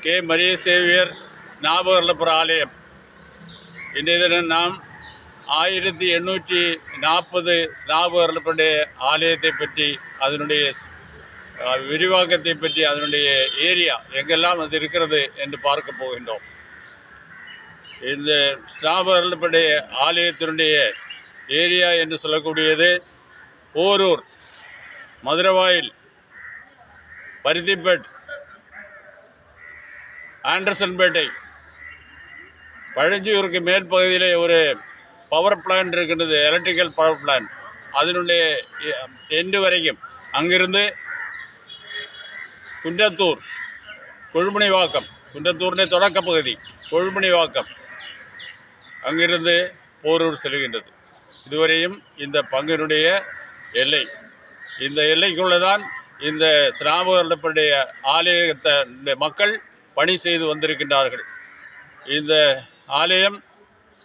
K Maria Xavier ஸ்நாபகர்லப்புற ஆலயம். இன்றைய தினம் நாம் 1840 ஸ்நாபகர்லப்புடைய ஆலயத்தை பற்றி, அதனுடைய விரிவாக்கத்தை பற்றி, அதனுடைய ஏரியா எங்கெல்லாம் அது இருக்கிறது என்று பார்க்க போகின்றோம். இந்த ஸ்நாபகர்லப்புடைய ஆலயத்தினுடைய ஏரியா என்று சொல்லக்கூடியது போரூர், மதுரவாயில், பருத்திப்பேட், ஆண்டர்சன்பேட்டை, பழஞ்சியூருக்கு மேல் பகுதியில் ஒரு பவர் பிளான்ட் இருக்கின்றது, எலக்ட்ரிக்கல் பவர் பிளான்ட். அதனுடைய எண்டு வரைக்கும் அங்கிருந்து குன்றத்தூர், கொழுமணிவாக்கம், குன்றத்தூர்னே தொடக்க பகுதி கொழுமணிவாக்கம், அங்கிருந்து போரூர் செல்கின்றது. இதுவரையும் இந்த பங்கினுடைய எல்லை. இந்த எல்லைக்குள்ளதான் இந்த ஸ்நாபகர்லப்புடைய ஆலயத்தை மக்கள் பணி செய்து வந்திருக்கின்றார்கள். இந்த ஆலயம்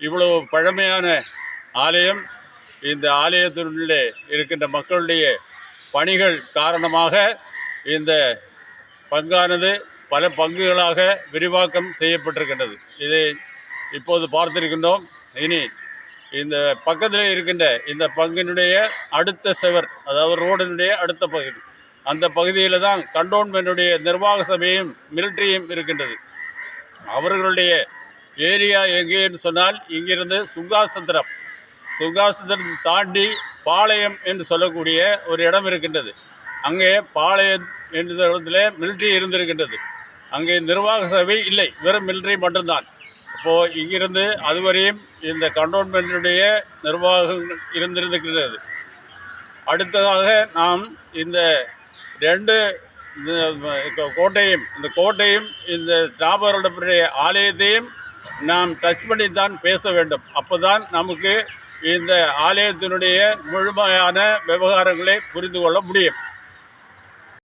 இவ்வளவு பழமையான ஆலயம். இந்த ஆலயத்தினுள்ளே இருக்கின்ற மக்களுடைய பணிகள் காரணமாக இந்த பங்கானது பல பங்குகளாக விரிவாக்கம் செய்யப்பட்டிருக்கின்றது. இதை இப்போது பார்த்திருக்கின்றோம். இனி இந்த பக்கத்தில் இருக்கின்ற இந்த பங்கினுடைய அடுத்த செவர், அதாவது ரோடினுடைய அடுத்த பகுதி, அந்த பகுதியில் தான் கண்டோன்மென்ட்டுடைய நிர்வாக சபையும் மிலிட்ரியும் இருக்கின்றது. அவர்களுடைய ஏரியா எங்கேன்னு சொன்னால், இங்கிருந்து சுங்காசத்திரம் தாண்டி பாளையம் என்று சொல்லக்கூடிய ஒரு இடம் இருக்கின்றது. அங்கே பாளையம் என்ற இடத்துல மிலிட்ரி இருந்திருக்கின்றது. அங்கே நிர்வாக சபை இல்லை, வெறும் மிலிட்ரி மட்டும்தான். இப்போது இங்கிருந்து அதுவரையும் இந்த கண்டோன்மென்ட்டுடைய நிர்வாகம் இருந்திருக்கின்றது. அடுத்ததாக நாம் இந்த ரெண்டு கோட்டையும் இந்த ஸ்நாபகர்லப்புடைய ஆலயத்தையும் நாம் டச் பண்ணித்தான் பேச வேண்டும். அப்போதான் நமக்கு இந்த ஆலயத்தினுடைய முழுமையான விவகாரங்களை புரிந்து கொள்ள முடியும்.